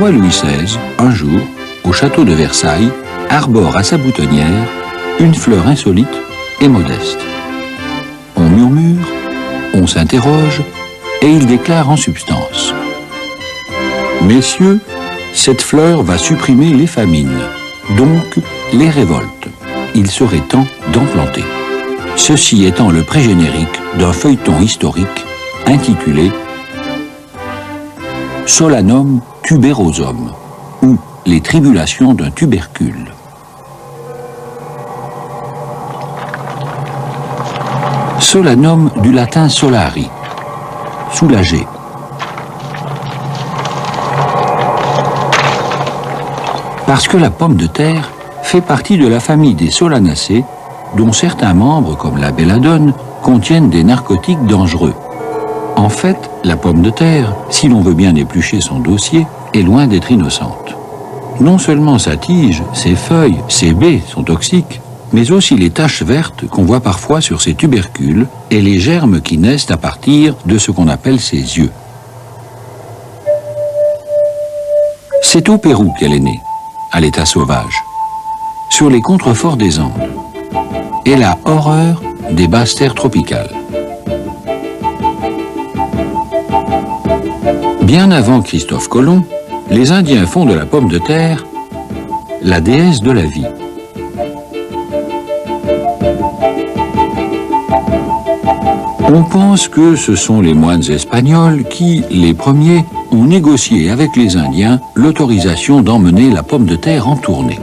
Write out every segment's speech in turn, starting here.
roi Louis XVI, un jour, au château de Versailles, arbore à sa boutonnière une fleur insolite et modeste. On murmure, on s'interroge, et il déclare en substance: Messieurs, cette fleur va supprimer les famines, donc les révoltes. Il serait temps d'en planter. Ceci étant le pré-générique d'un feuilleton historique intitulé Solanum tuberosum, ou les tribulations d'un tubercule. Solanum du latin solari, soulagé. Parce que la pomme de terre fait partie de la famille des solanacées, dont certains membres, comme la belladone, contiennent des narcotiques dangereux. En fait, la pomme de terre, si l'on veut bien éplucher son dossier, est loin d'être innocente. Non seulement sa tige, ses feuilles, ses baies sont toxiques, mais aussi les taches vertes qu'on voit parfois sur ses tubercules et les germes qui naissent à partir de ce qu'on appelle ses yeux. C'est au Pérou qu'elle est née, à l'état sauvage, sur les contreforts des Andes. Elle a horreur des basses terres tropicales. Bien avant Christophe Colomb, les Indiens font de la pomme de terre la déesse de la vie. On pense que ce sont les moines espagnols qui, les premiers, ont négocié avec les Indiens l'autorisation d'emmener la pomme de terre en tournée.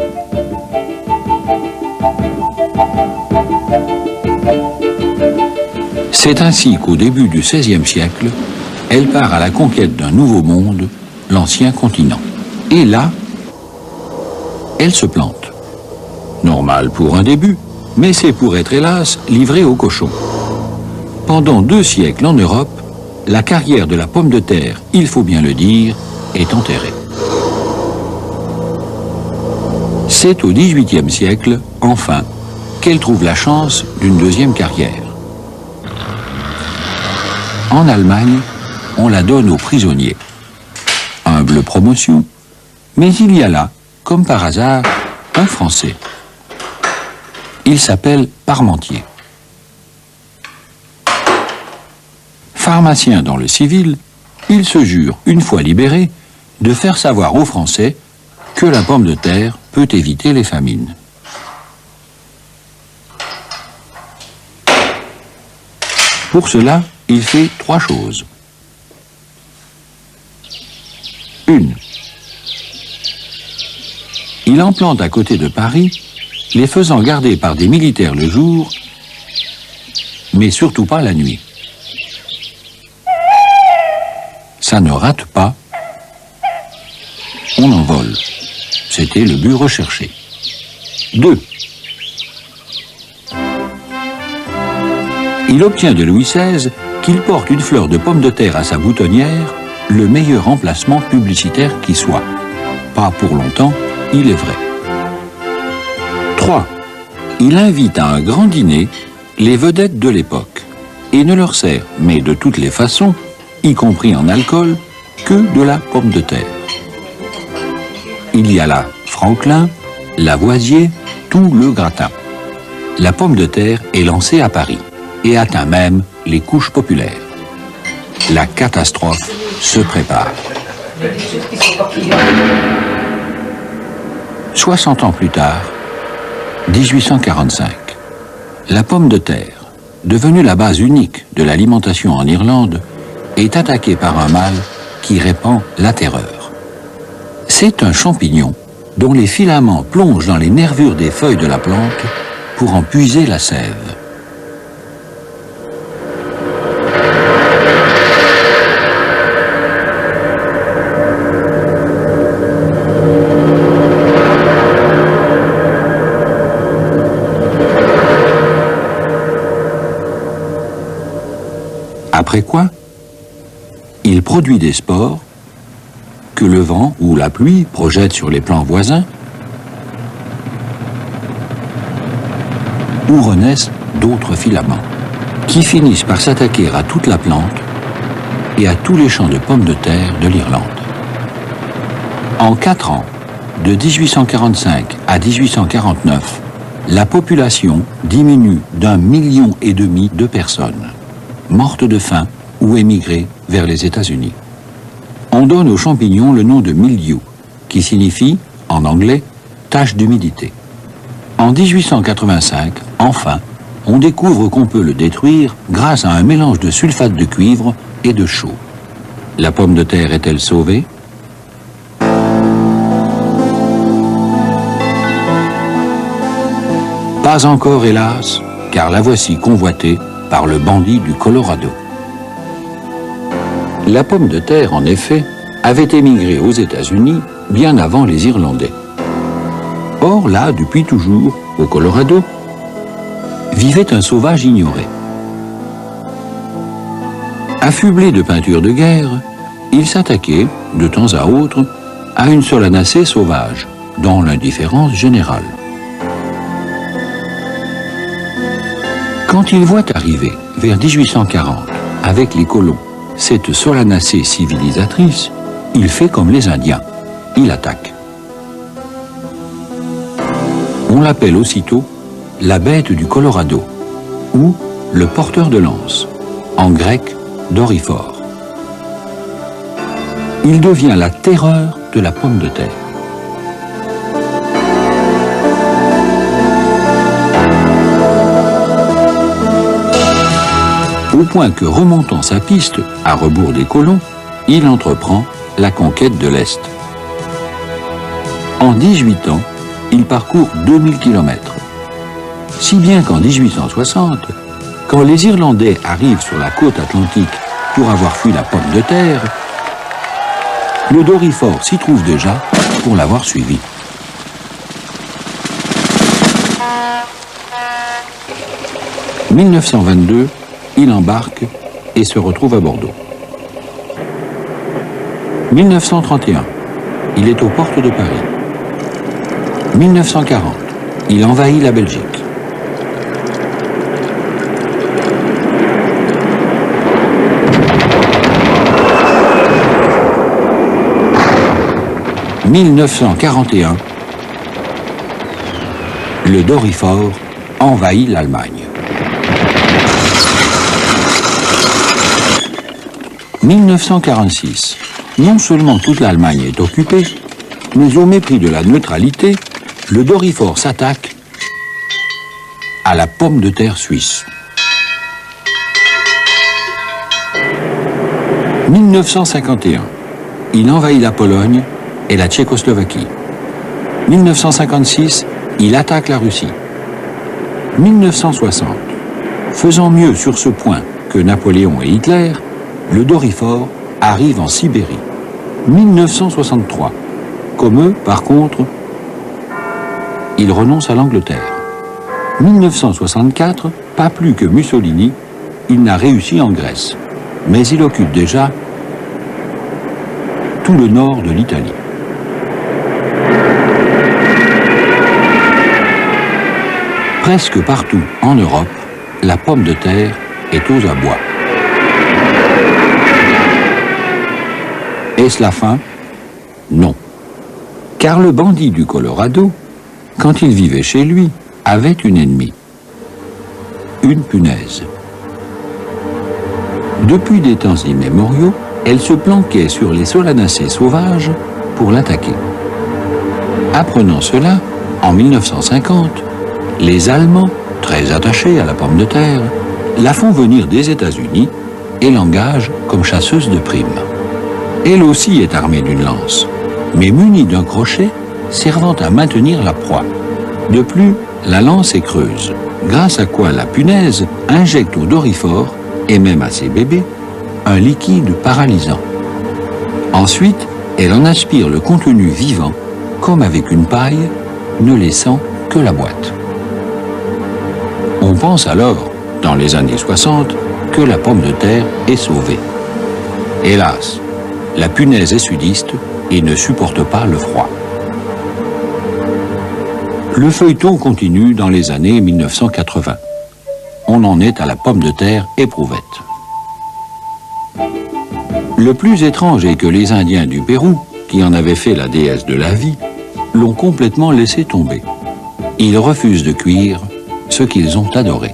C'est ainsi qu'au début du XVIe siècle, elle part à la conquête d'un nouveau monde, l'ancien continent. Et là, elle se plante. Normal pour un début, mais c'est pour être hélas livrée aux cochons. Pendant 2 siècles en Europe, la carrière de la pomme de terre, il faut bien le dire, est enterrée. C'est au XVIIIe siècle, enfin, qu'elle trouve la chance d'une deuxième carrière. En Allemagne, on la donne aux prisonniers. Humble promotion, mais il y a là, comme par hasard, un Français. Il s'appelle Parmentier. Pharmacien dans le civil, il se jure, une fois libéré, de faire savoir aux Français que la pomme de terre peut éviter les famines. Pour cela, il fait 3 choses. 1. Il en plante à côté de Paris, les faisant garder par des militaires le jour, mais surtout pas la nuit. Ça ne rate pas, on en vole. C'était le but recherché. 2. Il obtient de Louis XVI qu'il porte une fleur de pomme de terre à sa boutonnière, le meilleur emplacement publicitaire qui soit. Pas pour longtemps, il est vrai. 3. Il invite à un grand dîner les vedettes de l'époque et ne leur sert, mais de toutes les façons, y compris en alcool, que de la pomme de terre. Il y a là Franklin, Lavoisier, tout le gratin. La pomme de terre est lancée à Paris et atteint même les couches populaires. La catastrophe se prépare. 60 ans plus tard, 1845, la pomme de terre, devenue la base unique de l'alimentation en Irlande, est attaquée par un mal qui répand la terreur. C'est un champignon dont les filaments plongent dans les nervures des feuilles de la plante pour en puiser la sève. Après quoi, il produit des spores que le vent ou la pluie projette sur les plants voisins, où renaissent d'autres filaments, qui finissent par s'attaquer à toute la plante et à tous les champs de pommes de terre de l'Irlande. En 4 ans, de 1845 à 1849, la population diminue d'1,5 million de personnes, mortes de faim ou émigrées vers les États-Unis. On donne aux champignons le nom de mildiou, qui signifie, en anglais, tache d'humidité. En 1885, enfin, on découvre qu'on peut le détruire grâce à un mélange de sulfate de cuivre et de chaux. La pomme de terre est-elle sauvée? Pas encore, hélas, car la voici convoitée par le bandit du Colorado. La pomme de terre, en effet, avait émigré aux États-Unis bien avant les Irlandais. Or, là, depuis toujours, au Colorado, vivait un sauvage ignoré. Affublé de peintures de guerre, il s'attaquait, de temps à autre, à une solanacée sauvage, dans l'indifférence générale. Quand il voit arriver, vers 1840, avec les colons, cette solanacée civilisatrice, il fait comme les Indiens, il attaque. On l'appelle aussitôt la bête du Colorado, ou le porteur de lance, en grec Doryphore. Il devient la terreur de la pomme de terre. Au point que, remontant sa piste, à rebours des colons, il entreprend la conquête de l'Est. En 18 ans, il parcourt 2000 km. Si bien qu'en 1860, quand les Irlandais arrivent sur la côte atlantique pour avoir fui la pomme de terre, le Doryphore s'y trouve déjà pour l'avoir suivi. En 1922, il embarque et se retrouve à Bordeaux. 1931, il est aux portes de Paris. 1940, il envahit la Belgique. « 1941, le Doryphore envahit l'Allemagne. 1946, non seulement toute l'Allemagne est occupée, mais au mépris de la neutralité, le Doryphore s'attaque à la pomme de terre suisse. 1951, il envahit la Pologne et la Tchécoslovaquie. 1956, il attaque la Russie. 1960, faisant mieux sur ce point que Napoléon et Hitler, le Doryphore arrive en Sibérie. 1963, comme eux, par contre, il renonce à l'Angleterre. 1964, pas plus que Mussolini, il n'a réussi en Grèce, mais il occupe déjà tout le nord de l'Italie. Presque partout en Europe, la pomme de terre est aux abois. Est-ce la fin? Non. Car le bandit du Colorado, quand il vivait chez lui, avait une ennemie. Une punaise. Depuis des temps immémoriaux, elle se planquait sur les solanacées sauvages pour l'attaquer. Apprenant cela, en 1950, les Allemands, très attachés à la pomme de terre, la font venir des États-Unis et l'engagent comme chasseuse de primes. Elle aussi est armée d'une lance, mais munie d'un crochet servant à maintenir la proie. De plus, la lance est creuse, grâce à quoi la punaise injecte au Doryphore, et même à ses bébés, un liquide paralysant. Ensuite, elle en aspire le contenu vivant, comme avec une paille, ne laissant que la boîte. On pense alors, dans les années 60, que la pomme de terre est sauvée. Hélas, la punaise est sudiste et ne supporte pas le froid. Le feuilleton continue dans les années 1980. On en est à la pomme de terre éprouvette. Le plus étrange est que les Indiens du Pérou, qui en avaient fait la déesse de la vie, l'ont complètement laissé tomber. Ils refusent de cuire ce qu'ils ont adoré.